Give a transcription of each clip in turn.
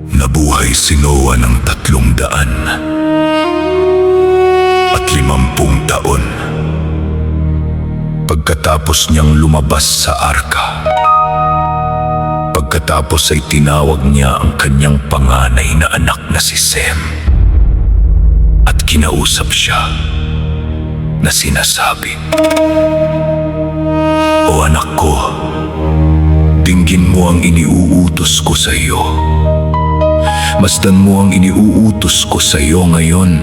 Nabuhay si Noah ng 350 taon. Pagkatapos niyang lumabas sa arka, pagkatapos ay tinawag niya ang kanyang panganay na anak na si Sem at kinausap siya na sinasabi, "O anak ko, dinggin mo ang iniuutos ko sa iyo. Masdan mo ang iniuutos ko sa iyo ngayon.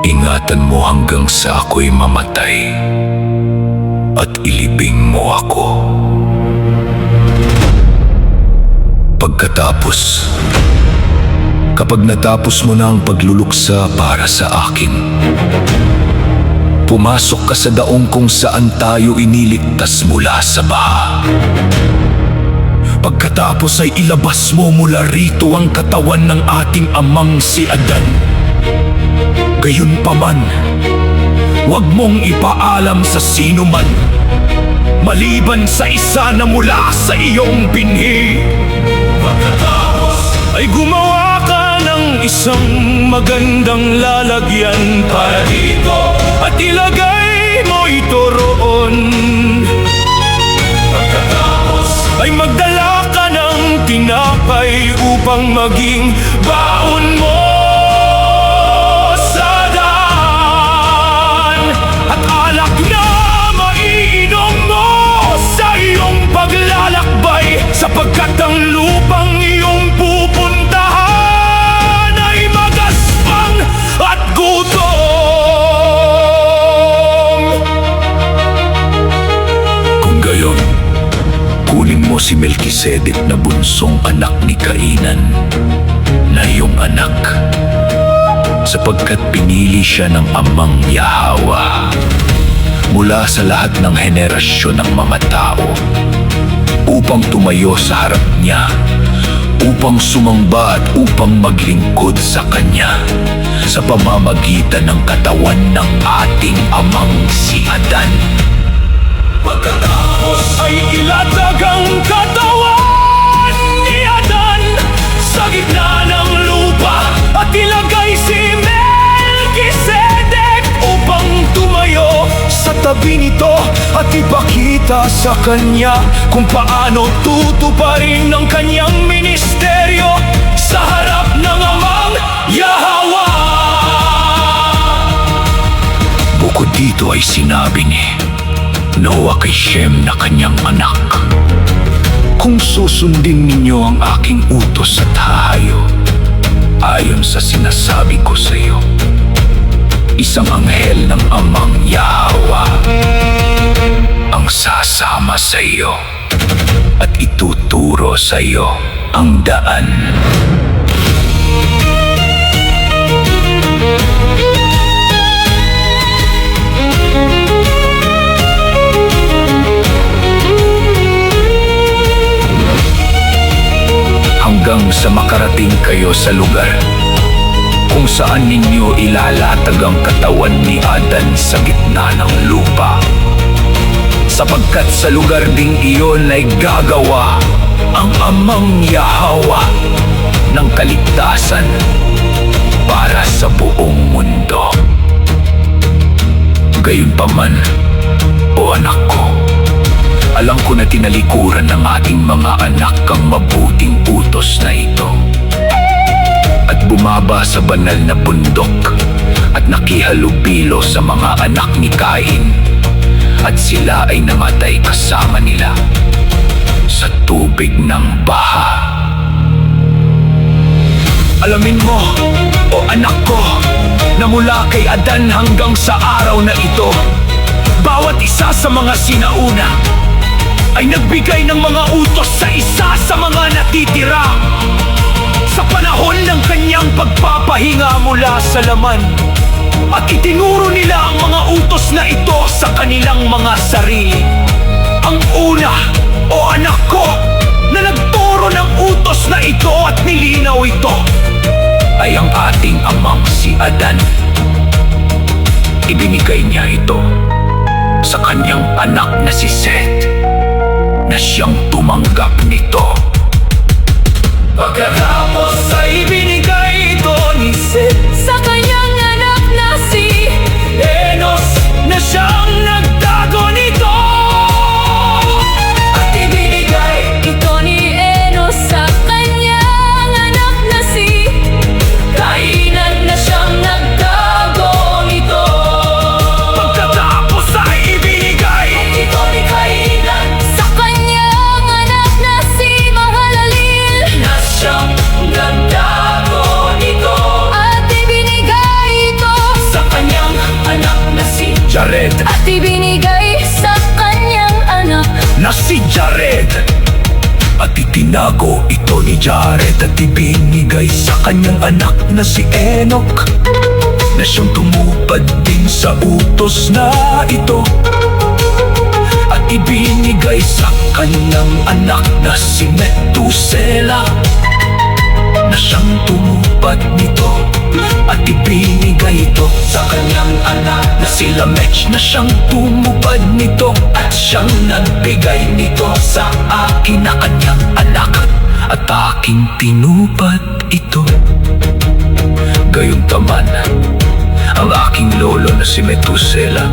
Ingatan mo hanggang sa ako'y mamatay at ilibing mo ako." Pagkatapos, kapag natapos mo na ang pagluluksa para sa akin, pumasok ka sa daong kung saan tayo iniligtas mula sa baha. Pagkatapos ay ilabas mo mula rito ang katawan ng ating amang si Adan. Gayunpaman, huwag mong ipaalam sa sino man, maliban sa isa na mula sa iyong binhi. Pagkatapos ay gumawa ka ng isang magandang lalagyan para dito at ilagay mo ito roon. Pagkatapos ay magdala ka ng tinapay upang maging baon mo sa daan at alak na maiinom mo sa iyong paglalakbay, sapagkat ang lupang iyong pupuntahan ay magaspang at gutom. Kung gayon, kunin mo si Melkisedek na bunsong anak ni Kainan na iyong anak, sapagkat pinili siya ng amang Yahwa mula sa lahat ng henerasyon ng mga tao upang tumayo sa harap niya, upang sumamba at upang maglingkod sa kanya sa pamamagitan ng katawan ng ating amang si Adan. Pagkatapos ay ilatag ang katawan ni Adan sa gitna ng lupa at ilagay si Melkisedek upang tumayo sa tabi nito at ipakita sa kanya kung paano tutuparin ang kanyang ministeryo sa harap ng amang Yahwa. Bukod dito ay sinabi ni Noah kay Shem na kanyang anak, "Kung susundin ninyo ang aking utos at hahayo, ayon sa sinasabi ko sa iyo, isang anghel ng amang Yahwa ang sasama sa iyo at ituturo sa iyo ang daan." Hanggang sa makarating kayo sa lugar kung saan ninyo ilalatag ang katawan ni Adan sa gitna ng lupa, sapagkat sa lugar ding iyon ay gagawa ang amang Yahwa ng kaligtasan para sa buong mundo. Gayunpaman, o anak ko, alam ko na tinalikuran ng ating mga anak ang mabuting utos na ito at bumaba sa banal na bundok at nakihalubilo sa mga anak ni Cain, at sila ay namatay kasama nila sa tubig ng baha. Alamin mo, o anak ko, na mula kay Adan hanggang sa araw na ito, bawat isa sa mga sinauna ay nagbigay ng mga utos sa isa sa mga natitira sa panahon ng kanyang pagpapahinga mula sa laman, at itinuro nila ang mga utos na ito sa kanilang mga sarili. Ang una, o anak ko, na nagturo ng utos na ito at nilinaw ito ay ang ating amang si Adan. Ibinigay niya ito sa kanyang anak na si Seth, na siyang tumanggap nito. Pagkatapos ay binigay ito ni Seth sa kanyang anak na si Enos na siyang nagtago nito. At ibinigay ito ni Enos sa kanyang anak na si Kainan na siyang nagtago nito. Pagkatapos ay ibinigay ito ni Kainan sa kanyang anak na si Mahalalel na siyang nagtago nito. at ibinigay ito Sa kanyang anak na si Jared at ibinigay sa kanyang anak na si Jared. At itinago ito ni Jared at ibinigay sa kanyang anak na si Enoch na siyang tumupad din sa utos na ito. At ibinigay sa kanyang anak na si Metusela na siyang tumupad nito. At ibinigay ito sa kanyang anak na si Lamech na siyang tumupad nito. At siyang nagbigay nito sa akin na kanyang anak at aking tinupad ito. Gayunpaman, ang aking lolo na si Metusela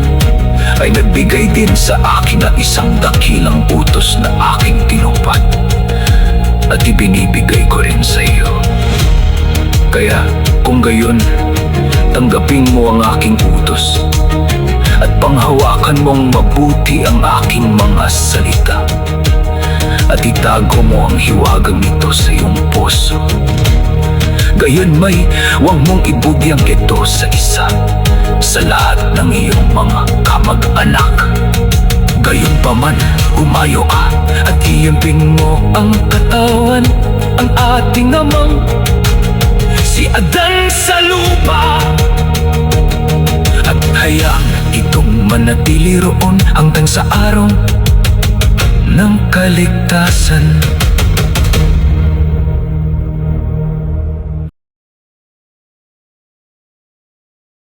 ay nagbigay din sa akin na isang dakilang utos na aking tinupad at ibinibigay ko rin sa iyo. Kaya kung gayon, tanggapin mo ang aking utos at panghawakan mong mabuti ang aking mga salita at itago mo ang hiwagang nito sa iyong puso. Gayon may huwag mong ibugyang ito sa isa sa lahat ng iyong mga kamag-anak. Gayunpaman, umayo ka at iimping mo ang katawan ang ating amang si Adan sa lupa. At hayang itong manatili roon hanggang sa araw ng kaligtasan.